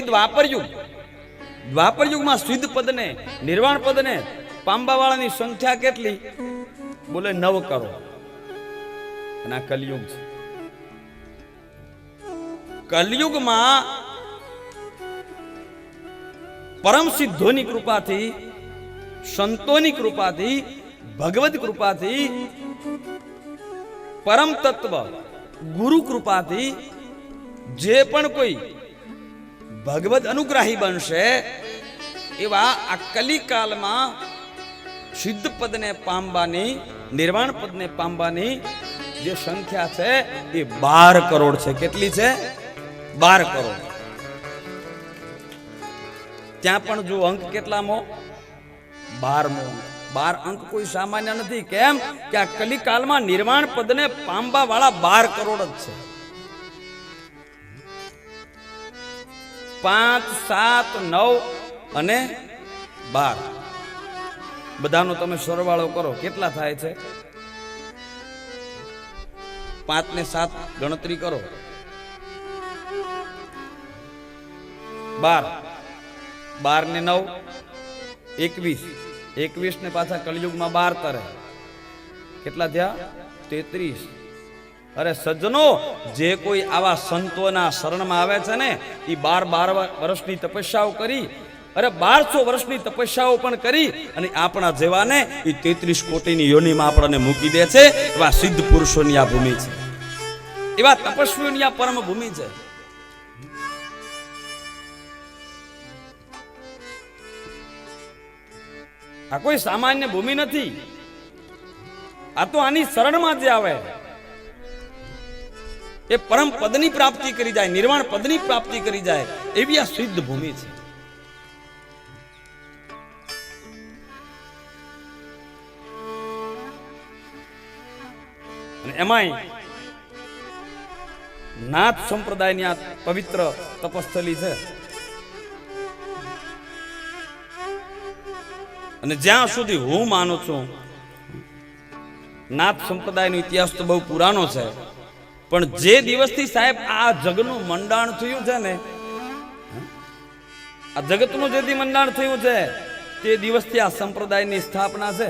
દ્વાપર યુગ, દ્વાપર યુગમાં સિદ્ધ પદને નિર્વાણ પદને પામવાવાળાની સંખ્યા કેટલી? બોલે 9 કરોડ. અને આ કલયુગ છે. કલયુગમાં પરમ સિદ્ધોની કૃપાથી, સંતોની કૃપાથી, ભગવદ કૃપાથી, પરમ તત્વ ગુરુ કૃપાથી જે પણ કોઈ ભગવદ અનુગ્રહી બનશે એવા આ કલિકાલમાં સિદ્ધ પદને પામવાની, નિર્વાણ પદને પામવાની જે સંખ્યા છે એ 12 કરોડ છે. કેટલી છે? 12 કરોડ. ત્યાં પણ જો અંક કેટલામો? 12મો. 12 અંક કોઈ સામાન્ય નથી. કેમ કે આ કલિકાલમાં નિર્વાણ પદને પામવા વાળા 12 કરોડ જ છે. 5, 7, 9 અને 12 બધાનો તમે સરવાળો કરો કેટલા થાય છે? 5 ને 7 ગણતરી કરો. 12, 12 ને 9 21, 21 ને પાછા કલયુગમાં 12 તરે કેટલા થયા? 33. અરે સજ્જનો, જે કોઈ આવા સંતોના શરણમાં આવે છે ને એ 12 વર્ષની તપસ્યાઓ કરી, અરે 1200 વર્ષની તપસ્યાઓ પણ કરી અને આપણા જેવાને એ 33 કોટીની યોનિમાં આપણને મૂકી દે છે. એવા સિદ્ધ પુરુષોની આ ભૂમિ છે, એવા તપસ્વીઓની આ પરમ ભૂમિ છે. આ કોઈ સામાન્ય ભૂમિ નથી. આ તો આની શરણમાં જે આવે એ પરમ પદની પ્રાપ્તિ કરી જાય, નિર્વાણ પદની પ્રાપ્તિ કરી જાય એવી આ સિદ્ધ ભૂમિ છે. અને એમાંય નાથ સંપ્રદાયની આ પવિત્ર તપસ્થલી છે. અને જ્યાં સુધી હું માનું છું, નાથ સંપ્રદાયનો ઇતિહાસ તો બહુ પુરાનો છે, પણ જે દિવસથી સાહેબ આ જગનું મંડાણ થયું છે ને, આ જગતનું જેથી મંડાણ થયું છે તે દિવસથી આ સંપ્રદાયની સ્થાપના છે.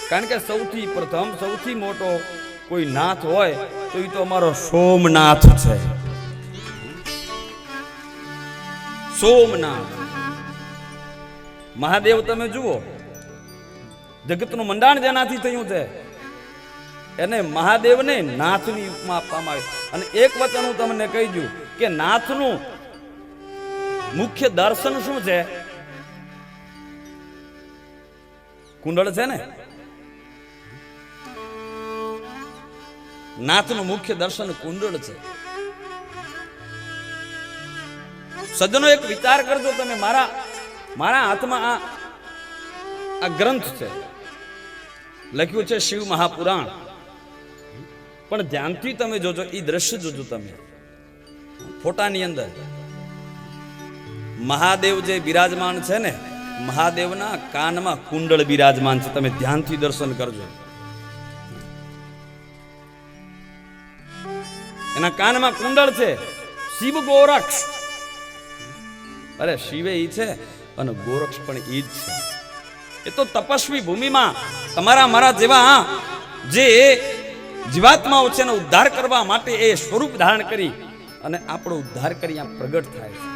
કારણ કે સૌથી પ્રથમ, સૌથી મોટો કોઈ નાથ હોય તો એ તો અમારો સોમનાથ છે. સોમનાથ મહાદેવ તમે જુઓ, જગતનું મંડાણ જેનાથી થયું છે એને મહાદેવને નાથની ઉપમા આપવામાં આવી. અને એક વચન હું તમને કહી દઉં કે નાથનું મુખ્ય દર્શન શું છે? કુંડળ છે ને, નાથનું મુખ્ય દર્શન કુંડળ છે. સજ્જનો એક વિચાર કરજો તમે. મારા હાથમાં આ ગ્રંથ છે, લખ્યું છે શિવ મહાપુરાણ. પણ ધ્યાનથી તમે જોજો, એ દ્રશ્ય જોજો તમે. ફોટાની અંદર મહાદેવ જે બિરાજમાન છે ને, મહાદેવના કાનમાં કુંડળ બિરાજમાન છે. તમે ધ્યાનથી દર્શન કરજો. એના કાનમાં કુંડળ છે. શિવ ગોરક્ષ, અરે શિવે ઈ છે અને ગોરક્ષ પણ ઈ જ છે. એ તો તપસ્વી ભૂમિમાં તમારા મારા જેવા જે જીવાત્માઓ છે એનો ઉદ્ધાર કરવા માટે એ સ્વરૂપ ધારણ કરી અને આપણો ઉદ્ધાર કરી આ પ્રગટ થાય છે.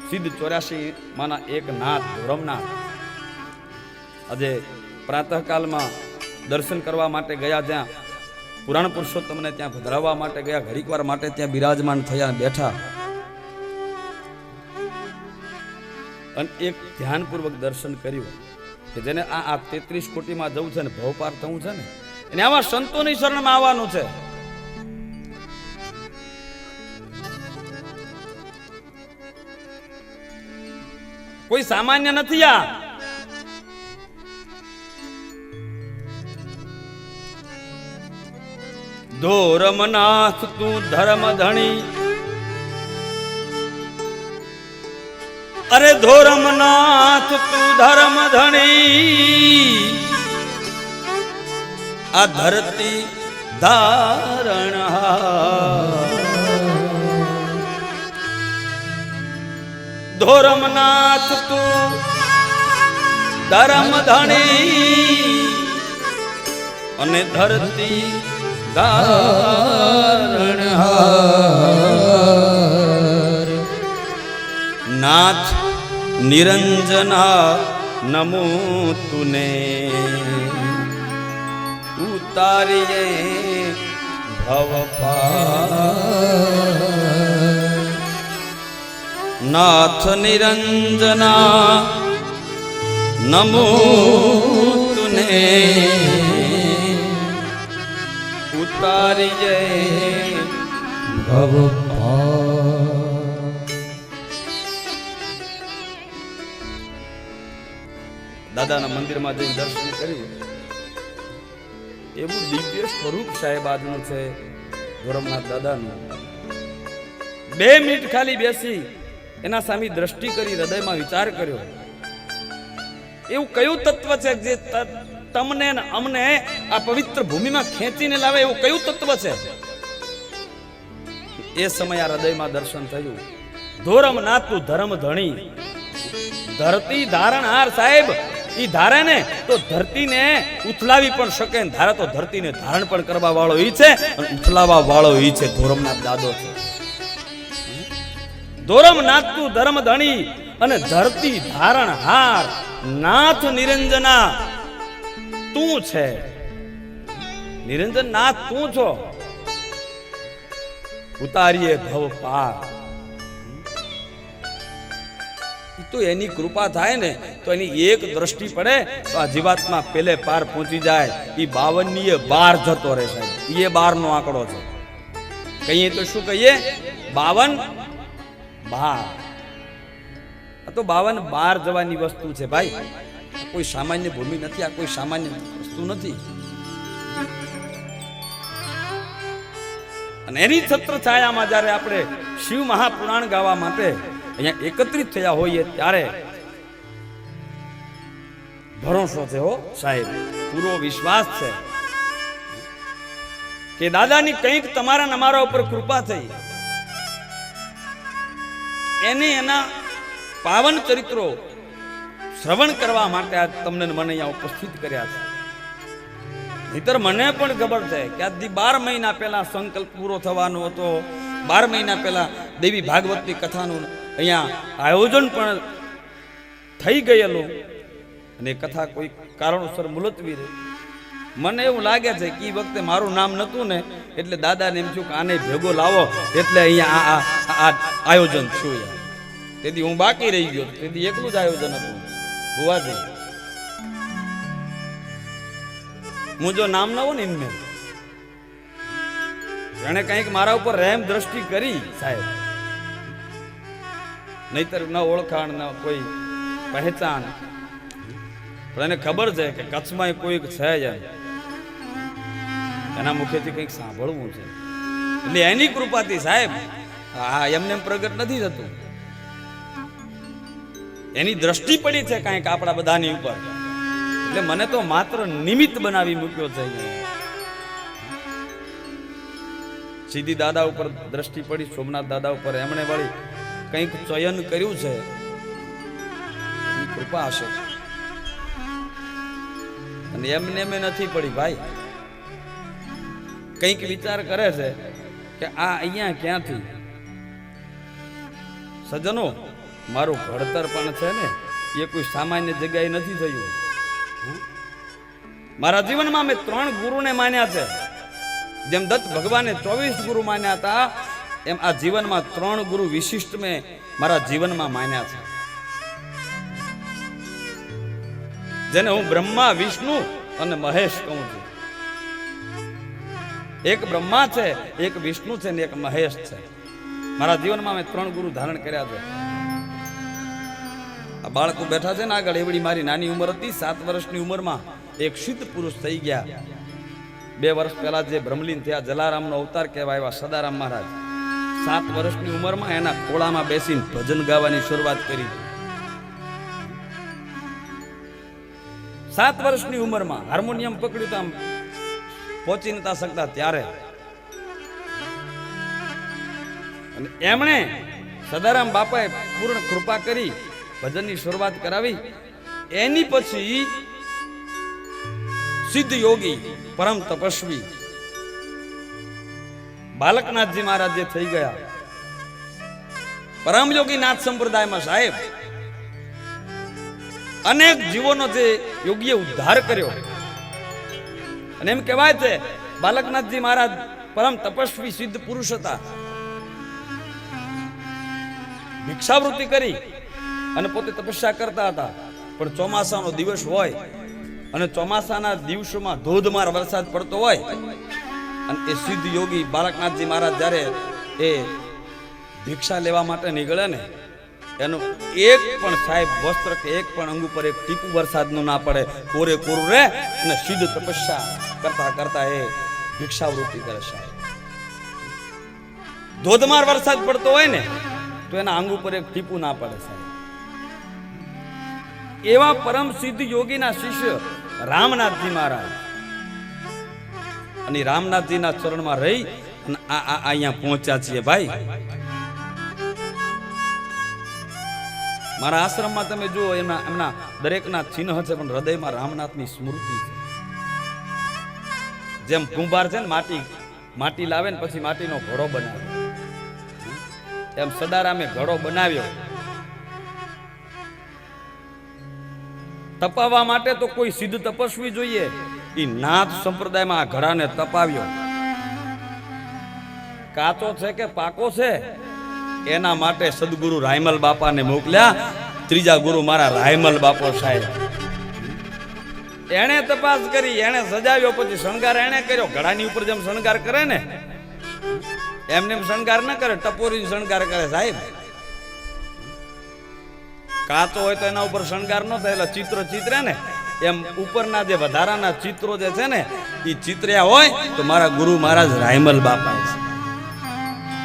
સિદ્ધ 84 માના એક નાથ ધોરમનાથ આજે પ્રાતઃકાલમાં દર્શન કરવા માટે ગયા, જ્યાં પુરાણ પુરુષોત્તમને ત્યાં પધરાવવા માટે ગયા, ઘડીક વાર માટે ત્યાં બિરાજમાન થયા, બેઠા અને એક ધ્યાનપૂર્વક દર્શન કર્યું કે જેને આ 33 કોટીમાં જવું છે ને, ભવપાર થવું છે ને, એને આવા સંતોની શરણમાં આવવાનું છે. કોઈ સામાન્ય નથી. આ ધોરમનાથ તું ધર્મ ધણી, અરે ધોરમનાથ તું ધર્મ ધણી, આ ધરતી ધારણ ધોરમનાથ તું ધર્મ ધણી અને ધરતી ધારણહાર નાથ નિરંજના નમો તુને ઉતારીએ ભવ પાર નાથ નિરંજના નમો તુને ઉતારીએ ભવ દાદાના મંદિરમાં જઈને દર્શન કર્યું. એવું દિવ્ય સ્વરૂપ સાહેબ આજનું છે ધોરમનાથ દાદાનું. 2 મિનિટ ખાલી બેસી એના સામે દ્રષ્ટિ કરી, હૃદયમાં વિચાર કર્યો. એવું કયું તત્વ છે જે તમને ને અમને આ પવિત્ર ભૂમિમાં ખેંચીને લાવે? એવું કયું તત્વ છે? એ સમય આ હૃદયમાં દર્શન થયું. ધોરમનાથ તું ધર્મ ધણી, ધરતી ધારણહાર. સાહેબ ઈ ધારે ને તો ધરતીને ઉથલાવી પણ શકે, ધારે તો ધરતીને ધારણ પણ કરવા વાળો ઈ છે અને ઉથલાવા વાળો ઈ છે. ધોરમનાથ દાદો છે. ધોરમનાથ તું ધર્મ ધણી અને ધરતી ધારણહાર નાથ નિરંજના તું છે. નિરંજન નાથ તું છો. ઉતારીએ ભવ પાર. તો એની કૃપા થાય ને તો એની એક દ્રષ્ટિ પડે તો આ જીવાત્મા પેલે પાર પહોંચી જાય. એ 52 12 જતો રહે સાહેબ. એ 12 નો આંકડો છે. કહીએ તો શું કહીએ? 52 12. આ તો 52 12 જવાની વસ્તુ છે ભાઈ. કોઈ સામાન્ય ભૂમિ નથી, આ કોઈ સામાન્ય વસ્તુ નથી. અને એની છત્ર છાયામાં જ્યારે આપણે શિવ મહાપુરાણ ગાવા માટે અહીંયા એકત્રિત થયા હોઈએ ત્યારે ભરોસો છે હો સાહેબ, પૂરો વિશ્વાસ છે કે દાદાની કંઈક તમારા ને અમારા ઉપર કૃપા થઈ. એના પાવન ચરિત્રો શ્રવણ કરવા માટે આજ તમને મને અહીંયા ઉપસ્થિત કર્યા છે. નહીતર મને પણ ખબર છે કે આજથી 12 મહિના પહેલા સંકલ્પ પૂરો થવાનો હતો. 12 મહિના પહેલા દેવી ભાગવતની કથાનું અહીંયા આયોજન પણ થઈ ગયેલું અને કથા કોઈ કારણોસર મુલતવી રહી. મને એવું લાગે છે કે એ વખતે મારું નામ નતું ને એટલે દાદાને એમ થયું કે આને ભેગો લાવો એટલે અહીંયા આ આયોજન થયું. તેથી હું બાકી રહી ગયો. તેથી એકલું જ આયોજન હતું. ભુવાજી હું જો નામ ન હોય ને એમને એને કંઈક મારા ઉપર રહેમ દ્રષ્ટિ કરી સાહેબ. નહીતર ન ઓળખાણ ન કોઈ પહેચાન. પણ એને ખબર છે કે કચ્છમાં કોઈક છે જ એના મુખેથી કંઈક સાંભળવું છે. એટલે એની કૃપાથી સાહેબ આ એમને પ્રગટ નથી થતું. એની દ્રષ્ટિ પડી છે કંઈક આપણા બધાની ઉપર. એટલે મને તો માત્ર નિમિત્ત બનાવી મૂક્યો છે. સીધી દાદા ઉપર દ્રષ્ટિ પડી, સોમનાથ દાદા ઉપર. એમણે વળી કંઈક ચયન કર્યું છે. એની કૃપા હશે. અને એમને એમ નથી પડી ભાઈ. કંઈક વિચાર કરે છે કે આ અહીંયા ક્યાંથી. સજ્જનો, મારું ઘડતર પણ છે ને એ કોઈ સામાન્ય જગ્યાએ નથી થયું. મારા જીવનમાં મેં 3 ગુરુને માન્યા છે. જેમ દત્ત ભગવાને 24 ગુરુ માન્યા હતા, એમ આ જીવનમાં 3 ગુરુ વિશિષ્ટ મેં મારા જીવનમાં માન્યા છે. જેને હું બ્રહ્મા, વિષ્ણુ અને મહેશ કહું છું. એક બ્રહ્મા છે, એક વિષ્ણુ છે ને એક મહેશ છે. મારા જીવનમાં મેં 3 ગુરુ ધારણ કર્યા છે. આ બાળકો બેઠા છે ને આગળ, એવડી મારી નાની ઉંમર હતી. 7 વર્ષની ઉંમરમાં એક સિદ્ધ પુરુષ થઈ ગયા. 2 વર્ષ પહેલા જે બ્રહ્મલીન થયા, જલારામનો અવતાર કહેવાય સદારામ મહારાજ. 7 વર્ષની ઉંમરમાં એના ખોળામાં બેસીને ભજન ગાવાની શરૂઆત કરી. 7 વર્ષની ઉંમરમાં હાર્મોનિયમ પકડ્યું તો આમ પહોંચી નતા શકતા ત્યારે. અને એમણે સદારામ બાપાએ પૂર્ણ કૃપા કરી ભજનની શરૂઆત કરાવી. એની પછી સિદ્ધ યોગી પરમ તપસ્વી બાલકનાથજી મહારાજ જે થઈ ગયા, પરમ યોગી નાથ સંપ્રદાયમાં સાહેબ અનેક જીવોનો જે યોગીએ ઉદ્ધાર કર્યો. અને એમ કહેવાય છે બાલકનાથજી મહારાજ પરમ તપસ્વી સિદ્ધ પુરુષ હતા. ભિક્ષાવૃત્તિ કરી અને પોતે તપસ્યા કરતા હતા. પણ ચોમાસાનો દિવસ હોય અને ચોમાસાના દિવસોમાં ધોધમાર વરસાદ પડતો હોય અને એ સિદ્ધ યોગી બાલકનાથજી મહારાજ જ્યારે એ ભિક્ષા લેવા માટે નીકળે ને, એનું એક પણ સાહેબ વસ્ત્ર કે એક પણ અંગ ઉપર એક ટીપું વરસાદનું ના પડે, કોરે કોરું રહે અને સિદ્ધ તપસ્યા કરતા કરતા એ ભિક્ષાવૃત્તિ કરે સાહેબ. ધોધમાર વરસાદ પડતો હોય ને તો એના અંગ ઉપર એક ટીપું ના પડે સાહેબ. એવા પરમ સિદ્ધ યોગીના શિષ્ય રામનાથજી મહારાજ, અને રામનાથજીના ચરણમાં રહી અને અહીંયા પહોંચ્યા છીએ ભાઈ. મારા આશ્રમમાં તમે જુઓ એમના દરેકના ચિહ્ન છે, પણ હૃદયમાં રામનાથની સ્મૃતિ છે. જેમ કુંભાર છે ને માટી લાવે ને પછી માટીનો ઘડો બનાવે, એમ સદારામે ઘડો બનાવ્યો. તપાવવા માટે તો કોઈ સિદ્ધ તપસ્વી જોઈએ. એ નાથ સંપ્રદાયમાં આ ઘડાને તપાવ્યો. કાચો છે કે પાકો છે એના માટે સદગુરુ રાયમલ બાપાને મોકલ્યા. ત્રીજા ગુરુ મારા રાયમલ બાપો સાહેબ, એને તપાસ કરી, એને સજાવ્યો, પછી શણગાર એને કર્યો. ઘડાની ઉપર જેમ શણગાર કરે ને એમને શણગાર ન કરે, ટપોરી શણગાર કરે સાહેબ. કાચો હોય તો એના ઉપર શણગાર ન થાય, એટલે ચિત્રે ને એમ ઉપરના જે વધારાના ચિત્રો જે છે ને એ ચિત્ર્યા હોય તો મારા ગુરુ મહારાજ રાયમલ બાપા છે.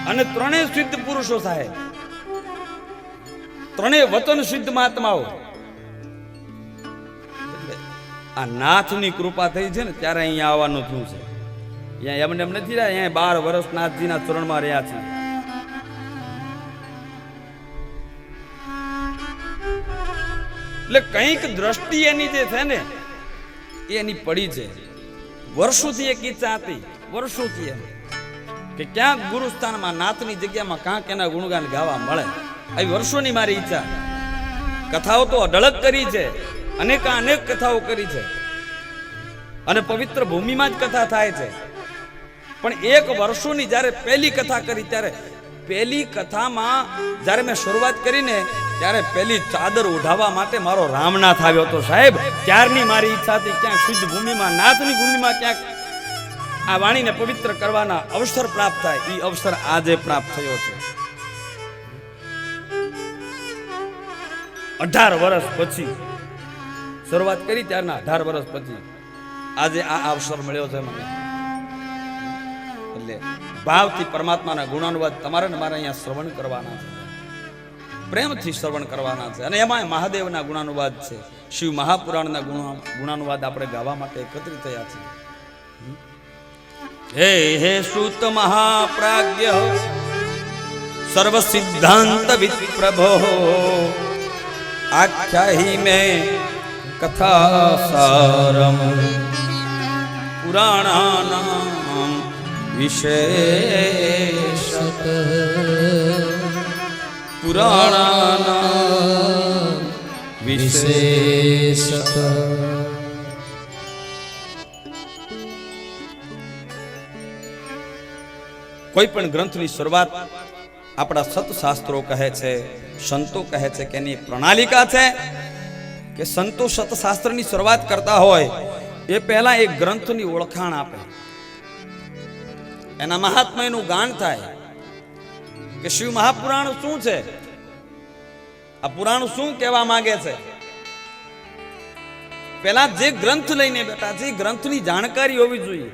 અને ત્રણેય સિદ્ધ પુરુષો સાહેબ, ત્રણેય વતન સિદ્ધ મહાત્માઓ. આ નાથની કૃપા થઈ છે ને ત્યારે અહીંયા આવવાનું થયું છે. અહીંયા એમને એમ નથી રહ્યા, અહીંયા 12 વર્ષ નાથજીના ચરણમાં રહ્યા છે. એટલે કંઈક દ્રષ્ટિ એની જે છે ને એની પડી છે. વર્ષોથી એક ઈચ્છા હતી, વર્ષોથી એમ કે ક્યાંક ગુરુસ્થાનમાં નાથની જગ્યામાં કાંક એના ગુણગાન ગાવા મળે, આવી વર્ષોની મારી ઈચ્છા. કથાઓ તો અઢળક કરી છે, અનેક કથાઓ કરી છે અને પવિત્ર ભૂમિમાં જ કથા થાય છે. પણ એક વર્ષોની જ્યારે પહેલી કથા કરી, ત્યારે પહેલી કથામાં જ્યારે મેં શરૂઆત કરીને ત્યારે પહેલી ચાદર ઉઢાવવા માટે મારો રામનાથ આવ્યો હતો સાહેબ. ત્યારની મારી ઈચ્છા હતી ક્યાંક શુદ્ધ ભૂમિમાં, નાથની ભૂમિમાં ક્યાંક આ વાણીને પવિત્ર કરવાના અવસર પ્રાપ્ત થાય. એ અવસર આજે પ્રાપ્ત થયો છે. 18 વર્ષ પછી શરૂઆત કરી, ત્યારના 18 વર્ષ પછી આજે આ અવસર મળ્યો છે મને. એટલે ભાવથી પરમાત્માના ગુણાનુવાદ તમારે ને મારે અહીંયા શ્રવણ કરવાના છે, પ્રેમથી શ્રવણ કરવાના છે. અને એમાં મહાદેવના ગુણાનુવાદ છે, શિવ મહાપુરાણના ગુણાનુવાદ આપણે ગાવા માટે એકત્રિત થયા છીએ. હે હે શ્રુત મહાપ્રાજ્ઞ સર્વ સિદ્ધાંત વિપ્રભો આખ્યાહી મેં કથા સારમ પુરાણાનામ વિશેષત પુરાણાનામ વિશેષત. કોઈ પણ ગ્રંથની શરૂઆત આપણા સતશાસ્ત્રો કહે છે, સંતો કહે છે કે એની પ્રણાલિકા છે કે સંતો સતશાસ્ત્રની શરૂઆત કરતા હોય એ પહેલા એક ગ્રંથની ઓળખાણ આપે, એના મહાત્મ્યનું ગાન થાય કે શિવ મહાપુરાણ શું છે, આ પુરાણ શું કહેવા માંગે છે. પહેલા જે ગ્રંથ લઈને બેઠા છે એ ગ્રંથની જાણકારી હોવી જોઈએ,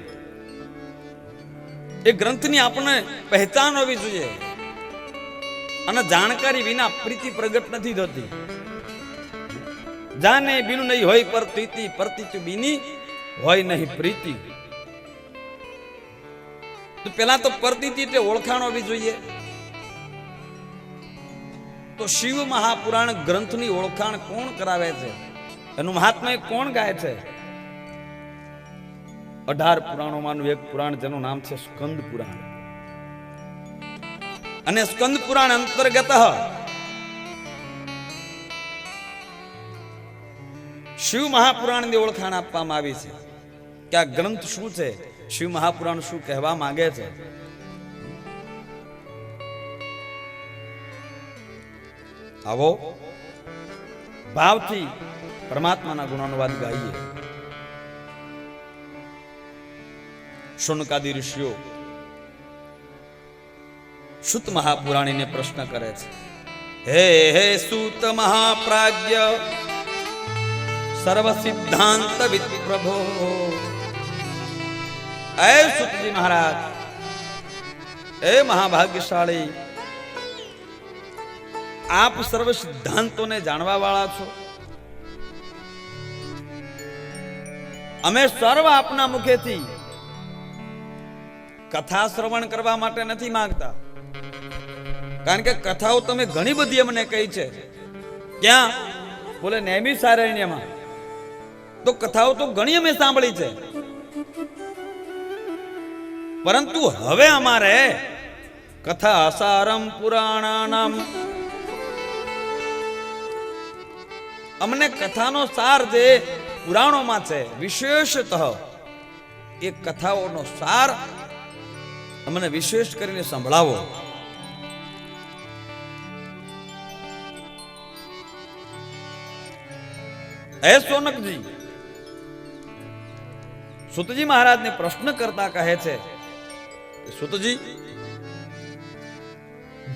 એ ગ્રંથની આપણને પહેચાન હોવી જોઈએ. અને જાણકારી વિના પ્રીતિ પ્રગટ નથી થતી. જાને બીનું નહીં હોય પરતીતિ, પરતીતિ બીની હોય નહીં પ્રીતિ. તો પેલા તો પરતીતિ એટલે ઓળખાણ હોવી જોઈએ. તો શિવ મહાપુરાણ ગ્રંથની ઓળખાણ કોણ કરાવે છે, એનું મહાત્મ્ય કોણ ગાય છે? 18 પુરાણોમાંનું એક પુરાણ જેનું નામ છે સ્કંદ પુરાણ. અને સ્કંદ પુરાણ અંતર્ગત શિવ મહાપુરાણની ઓળખાણ આપવામાં આવી છે કે આ ગ્રંથ શું છે, શિવ મહાપુરાણ શું કહેવા માંગે છે. આવો ભાવથી પરમાત્માના ગુણાનુવાદ ગાઈએ. શૌનકાદિ ઋષિઓ સૂત મહાપુરાણીને પ્રશ્ન કરે છે, હે હે સૂત મહાપ્રાજ્ઞ સર્વ સિદ્ધાંત વિપ્રભો. એ સૂતજી મહારાજ, એ મહાભાગ્યશાળી, આપ સર્વ સિદ્ધાંતોને જાણવા વાળા છો. અમે સર્વ આપના મુખેથી કથા શ્રવણ કરવા માટે નથી માંગતા, કારણ કે કથાઓ તમે ઘણી બધી અમને કહી છે. ક્યાં? બોલે નૈમિષારણ્યમાં. તો કથાઓ તો ઘણી અમે સાંભળી છે, પરંતુ હવે અમારે કથા અસારમ પુરાણાનામ, અમને કથાનો સાર જે પુરાણોમાં છે વિશેષતઃ એ કથાઓનો સાર અમને વિશેષ કરીને સંભળાવો. હે સોનકજી, સૂતજી મહારાજને પ્રશ્ન કરતા કહે છે, સૂતજી,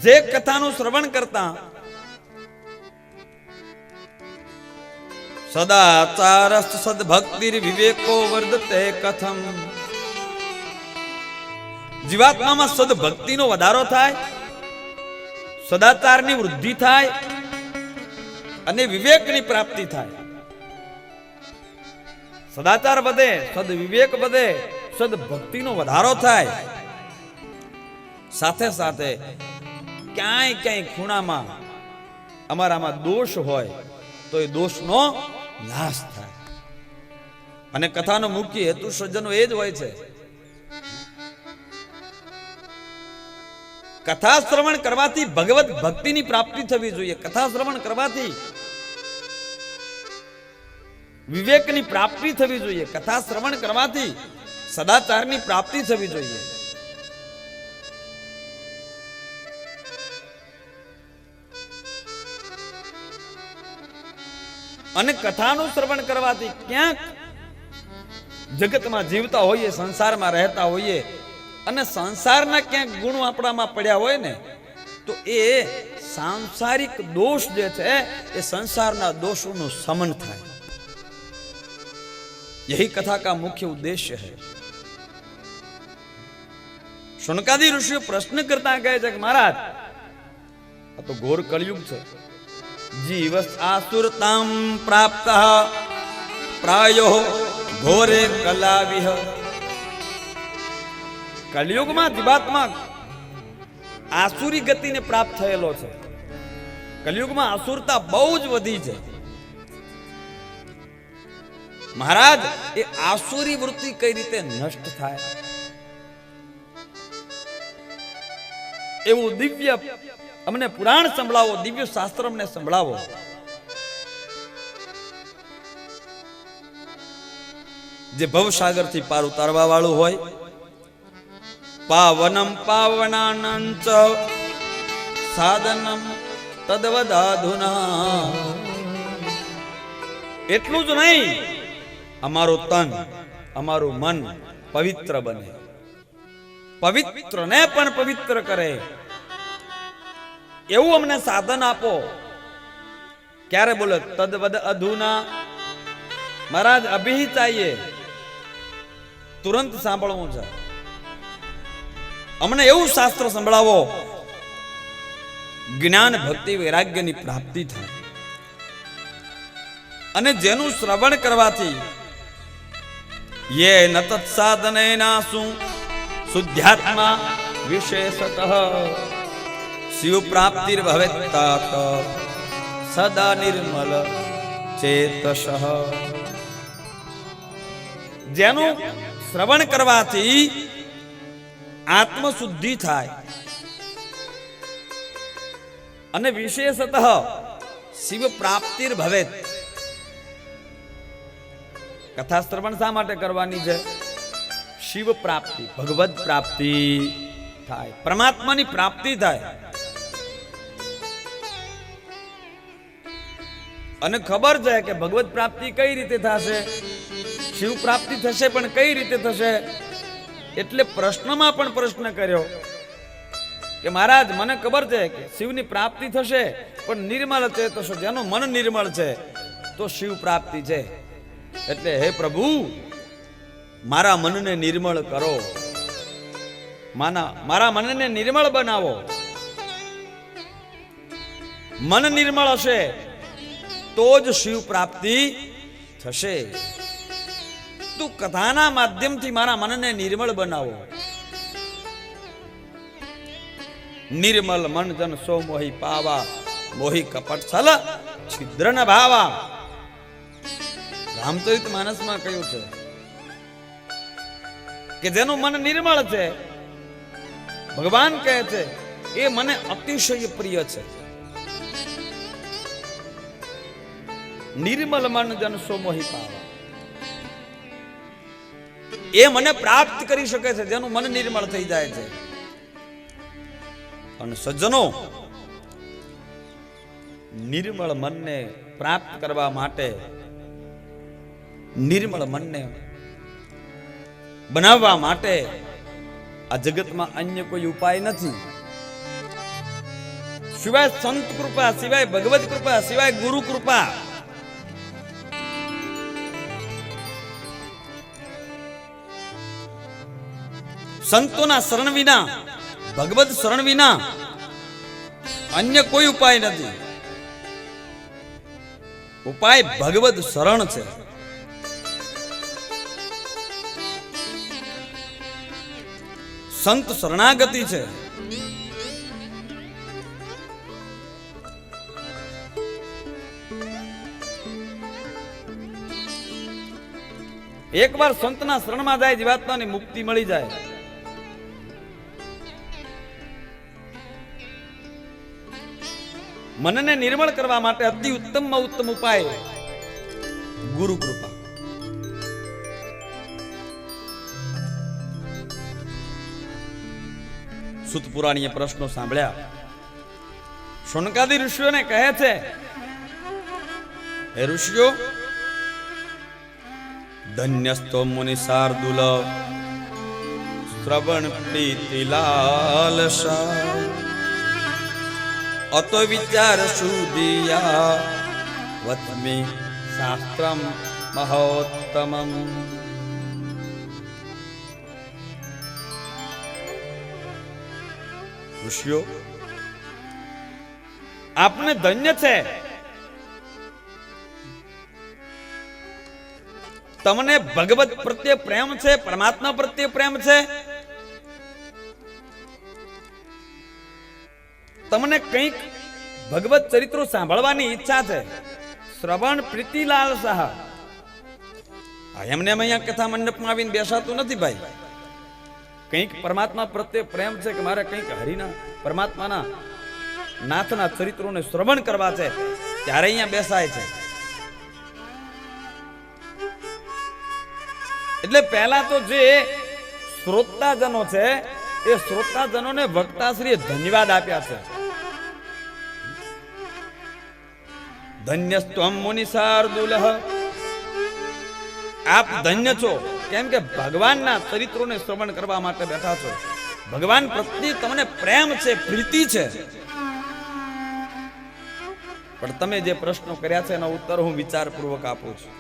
જે કથાનું શ્રવણ કરતા સદાચારસ્થ સદભક્તિર વિવેકો વર્ધતે કથમ, જીવાત્મામાં સદભક્તિનો વધારો થાય, સદાચારની વૃદ્ધિ થાય અને વિવેકની પ્રાપ્તિ થાય. સદાચાર વધે, સદવિવેક વધે, સદભક્તિનો વધારો થાય, સાથે સાથે ક્યાંય ખૂણામાં અમારામાં દોષ હોય તો એ દોષનો નાશ થાય. અને કથાનો મુખ્ય હેતુ સજ્જનો એ જ હોય છે. કથા શ્રવણ કરવાથી ભગવત ભક્તિની પ્રાપ્તિ થવી જોઈએ. કથા શ્રવણ કરવાથી વિવેકની પ્રાપ્તિ થવી જોઈએ. કથા શ્રવણ કરવાથી સદાચારની પ્રાપ્તિ થવી જોઈએ. અને કથાનું શ્રવણ કરવાથી ક્યાંક જગતમાં જીવતા હોઈએ, સંસારમાં રહેતા હોઈએ અને સંસારના ક્યાંક ગુણો આપણામાં પડ્યા હોય ને, તો એ સાંસારિક દોષ જે છે એ સંસારના દોષોનું શમન થાય. यही कथा का मुख्य उद्देश्य है. शौनकादि ऋषियों प्रश्न करता કહે છે કે મહારાજ, આ તો ઘોર કળિયુગ છે. જીવસ આસુરતામ પ્રાપ્ત પ્રાયો ઘોરે કલાવિહ. કલિયુગમાં જીવાત્મા આસુરી ગતિને પ્રાપ્ત થયેલો છે. કલિયુગમાં આસુરતા બહુ જ વધી છે. મહારાજ, એ આસુરી વૃત્તિ કઈ રીતે નષ્ટ થાય એવું દિવ્ય અમને પુરાણ સંભળાવો, દિવ્ય શાસ્ત્ર અમને સંભળાવો. જે ભવસાગર થી પાર ઉતારવા વાળું હોય. પાવનમ પાવનાનંચ સાધનમ તદવદાધુના. એટલું જ નહીં, અમારું તન, અમારું મન પવિત્ર બને, પવિત્રને પણ પવિત્ર કરે એવું અમને સાધન આપો. ક્યારે બોલે? તદવદ અધુના. મહારાજ, અભી ચાહીએ, તુરંત સાંભળવું છે. અમને એવું શાસ્ત્ર સંભળાવો જ્ઞાન ભક્તિ વૈરાગ્યની પ્રાપ્તિ થાય, અને જેનું શ્રવણ કરવાથી યે ન તત્સાધનેનાસુ શુદ્ધ્યાત્મા વિશેષતઃ શિવ પ્રાપ્તિર ભવેત તાત સદા નિર્મલ ચેતસ. જેનું શ્રવણ કરવાથી આત્મશુદ્ધિ થાય અને વિશેષતઃ શિવ પ્રાપ્તિર ભવેત. કથા શ્રવણ શા માટે કરવાની છે? શિવ પ્રાપ્તિ, ભગવદ પ્રાપ્તિ થાય, પરમાત્માની પ્રાપ્તિ થાય. અને ખબર છે કે ભગવદ પ્રાપ્તિ કઈ રીતે થશે, શિવ પ્રાપ્તિ થશે, પણ કઈ રીતે થશે? એટલે પ્રશ્નમાં પણ પ્રશ્ન કર્યો કે મહારાજ મને ખબર છે કે શિવની પ્રાપ્તિ થશે, પણ નિર્મળ છે તો જેનું મન નિર્મળ છે તો શિવ પ્રાપ્તિ છે. એટલે હે પ્રભુ, મારા મનને નિર્મળ કરો, મારા મનને નિર્મળ બનાવો. મન નિર્મળ હશે તો જ શિવ પ્રાપ્તિ થશે. તું કથાના માધ્યમથી મારા મનને નિર્મળ બનાવો. નિર્મલ મન જન સો મોહી પાવા, મોહી કપટ છલ છિદ્ર ન ભાવા. રામચરિત માનસમાં કહ્યું છે કે જેનું મન નિર્મળ છે, ભગવાન કહે છે એ મને અતિશય પ્રિય છે. નિર્મલ મન જન સો મોહી પાવા, એ મને પ્રાપ્ત કરી શકે છે જેનું મન નિર્મળ થઈ જાય છે. અને સજ્જનો, નિર્મળ મનને પ્રાપ્ત કરવા માટે, નિર્મળ મનને બનાવવા માટે આ જગતમાં અન્ય કોઈ ઉપાય નથી, સિવાય સંત કૃપા, સિવાય ભગવત કૃપા, સિવાય ગુરુ કૃપા. સંતોના શરણ વિના, ભગવત શરણ વિના અન્ય કોઈ ઉપાય નથી. ઉપાય ભગવત શરણ છે. સંત શરણાગતિ છે. એકવાર સંતના શરણમાં જાય, જીવાત્માને મુક્તિ મળી જાય. મનને નિર્મળ કરવા માટે અતિ ઉત્તમમાં ઉત્તમ ઉપાય ગુરુ કૃપા. સુત પુરાણીએ પ્રશ્નો સાંભળ્યા. શૌનકાદી ઋષિઓને કહે છે, હે ઋષિઓ, ધન્યસ્તો મુનિ શાર્દુલ શ્રવણ પ્રીતિ લાલસા, અતો વિચાર સુદિયા વત્મી શાસ્ત્રમ મહોત્તમમ. ઋષિઓ, આપને ધન્ય છે, તમને ભગવત પ્રત્યે પ્રેમ છે, પરમાત્મા પ્રત્યે પ્રેમ છે. તમને કંઈક ભગવત ચરિત્રો સાંભળવાની ઈચ્છા છે. શ્રવણ પ્રીતિલાલ શાહ. એમને અહીંયા કથા મંડપમાં આવીને બેસાતું નથી ભાઈ. કંઈક પરમાત્મા પ્રત્યે પ્રેમ છે કે મારે કંઈક હરિના, પરમાત્માના, નાથના ચરિત્રોને શ્રવણ કરવા છે, ત્યારે અહીંયા બેસાય છે. એટલે પહેલા તો જે શ્રોતાજનો છે એ શ્રોતાજનોને વક્તાશ્રીએ ધન્યવાદ આપ્યા છે. ધન્યસ્ત્વમ મુનિ શાર્દુલ, આપ ધન્ય છો, કેમ કે ભગવાનના ચરિત્રોને શ્રવણ કરવા માટે બેઠા છો. ભગવાન પ્રત્યે તમને પ્રેમ છે, પ્રીતિ છે. પણ તમે જે પ્રશ્નો કર્યા છે એનો ઉત્તર હું વિચારપૂર્વક આપું છું.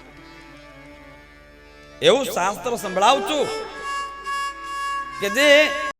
એવું શાસ્ત્ર સંભળાવું છું કે જે